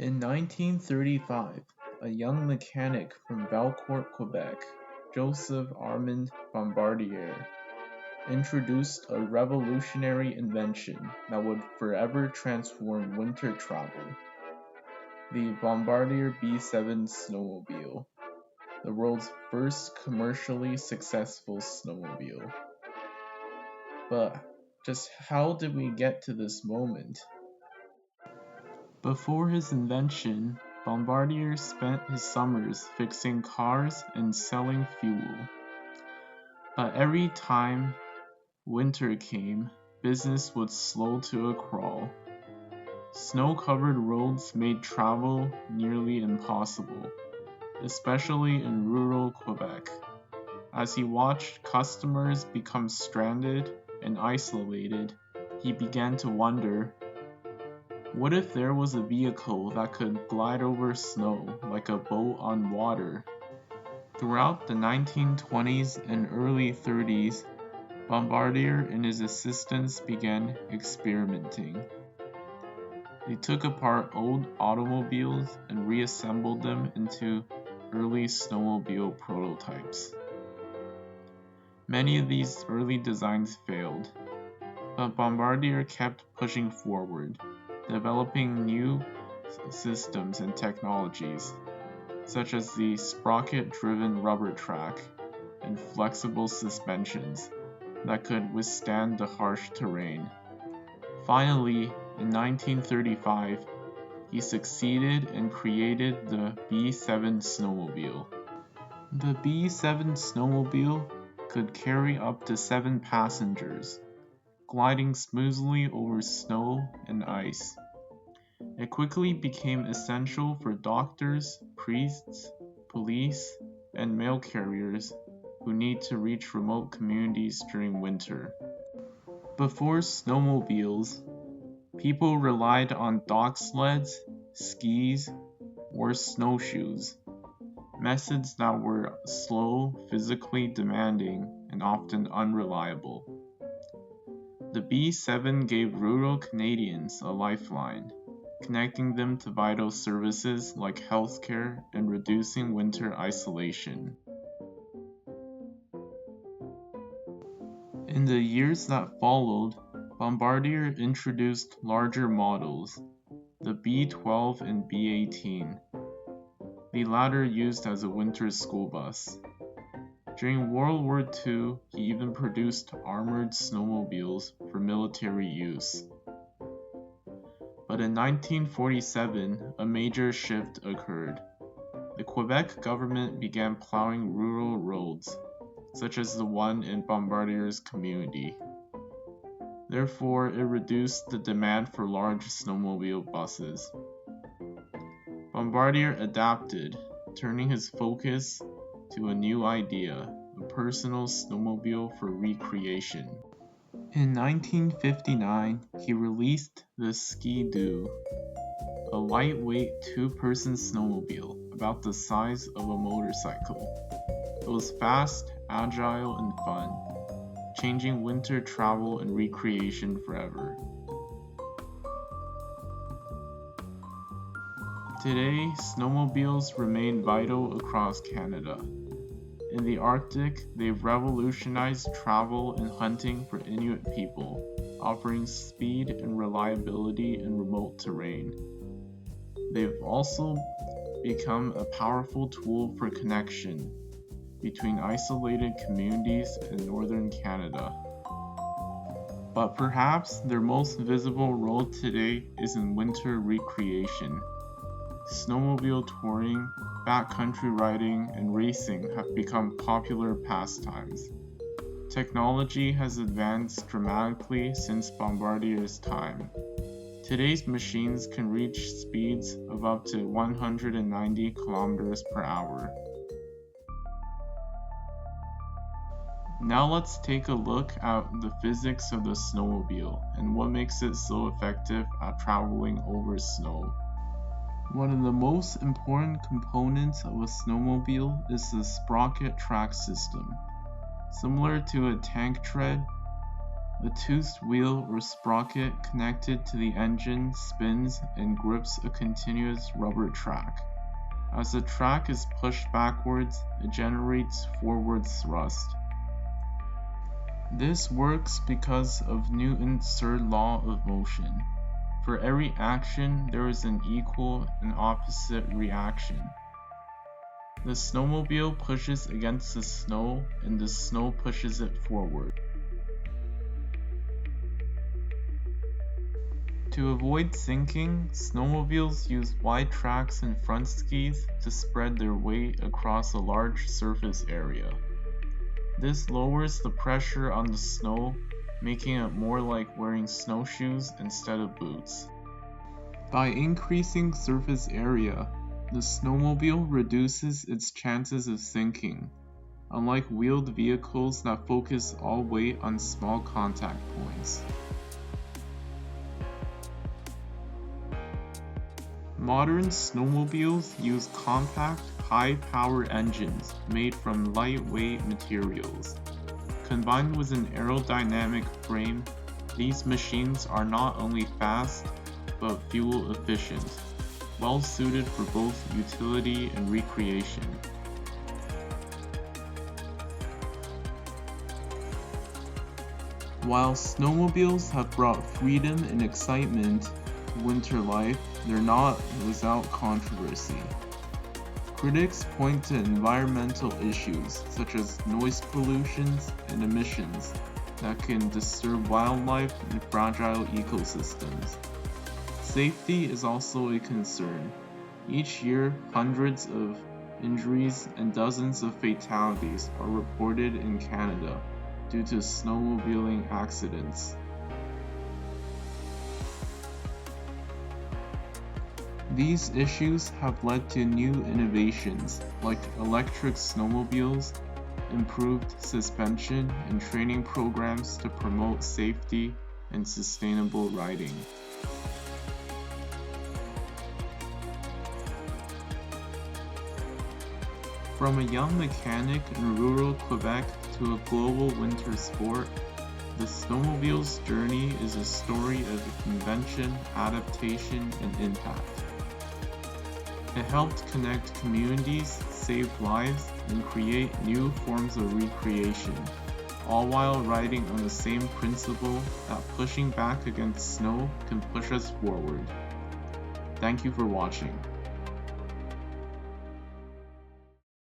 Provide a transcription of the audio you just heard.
In 1935, a young mechanic from Valcourt, Quebec, Joseph Armand Bombardier, introduced a revolutionary invention that would forever transform winter travel: the Bombardier B7 snowmobile, the world's first commercially successful snowmobile. But just how did we get to this moment? Before his invention, Bombardier spent his summers fixing cars and selling fuel. But every time winter came, business would slow to a crawl. Snow-covered roads made travel nearly impossible, especially in rural Quebec. As he watched customers become stranded and isolated, he began to wonder, what if there was a vehicle that could glide over snow like a boat on water? Throughout the 1920s and early 30s, Bombardier and his assistants began experimenting. They took apart old automobiles and reassembled them into early snowmobile prototypes. Many of these early designs failed, but Bombardier kept pushing forward, developing new systems and technologies, such as the sprocket-driven rubber track and flexible suspensions that could withstand the harsh terrain. Finally, in 1935, he succeeded and created the B7 snowmobile. The B7 snowmobile could carry up to 7 passengers, gliding smoothly over snow and ice. It quickly became essential for doctors, priests, police, and mail carriers who need to reach remote communities during winter. Before snowmobiles, people relied on dog sleds, skis, or snowshoes, methods that were slow, physically demanding, and often unreliable. The B7 gave rural Canadians a lifeline, connecting them to vital services like healthcare and reducing winter isolation. In the years that followed, Bombardier introduced larger models, the B12 and B18, the latter used as a winter school bus. During World War II, he even produced armored snowmobiles for military use. But in 1947, a major shift occurred. The Quebec government began plowing rural roads, such as the one in Bombardier's community. Therefore, it reduced the demand for large snowmobile buses. Bombardier adapted, turning his focus to a new idea, a personal snowmobile for recreation. In 1959, he released the Ski-Doo, a lightweight two-person snowmobile about the size of a motorcycle. It was fast, agile, and fun, changing winter travel and recreation forever. Today, snowmobiles remain vital across Canada. In the Arctic, they've revolutionized travel and hunting for Inuit people, offering speed and reliability in remote terrain. They've also become a powerful tool for connection between isolated communities in northern Canada. But perhaps their most visible role today is in winter recreation. Snowmobile touring, backcountry riding, and racing have become popular pastimes. Technology has advanced dramatically since Bombardier's time. Today's machines can reach speeds of up to 190 kilometers per hour. Now let's take a look at the physics of the snowmobile and what makes it so effective at traveling over snow. One of the most important components of a snowmobile is the sprocket track system. Similar to a tank tread, A toothed wheel or sprocket connected to the engine spins and grips a continuous rubber track. As the track is pushed backwards, it generates forward thrust. This works because of Newton's third law of motion. For every action, there is an equal and opposite reaction. The snowmobile pushes against the snow, and the snow pushes it forward. To avoid sinking, snowmobiles use wide tracks and front skis to spread their weight across a large surface area. This lowers the pressure on the snow, making it more like wearing snowshoes instead of boots. By increasing surface area, the snowmobile reduces its chances of sinking, unlike wheeled vehicles that focus all weight on small contact points. Modern snowmobiles use compact, high-power engines made from lightweight materials. Combined with an aerodynamic frame, these machines are not only fast, but fuel efficient, well suited for both utility and recreation. While snowmobiles have brought freedom and excitement to winter life, they're not without controversy. Critics point to environmental issues such as noise pollution and emissions that can disturb wildlife and fragile ecosystems. Safety is also a concern. Each year, hundreds of injuries and dozens of fatalities are reported in Canada due to snowmobiling accidents. These issues have led to new innovations like electric snowmobiles, improved suspension, and training programs to promote safety and sustainable riding. From a young mechanic in rural Quebec to a global winter sport, the snowmobile's journey is a story of invention, adaptation, and impact. It helped connect communities, save lives, and create new forms of recreation, all while riding on the same principle that pushing back against snow can push us forward. Thank you for watching.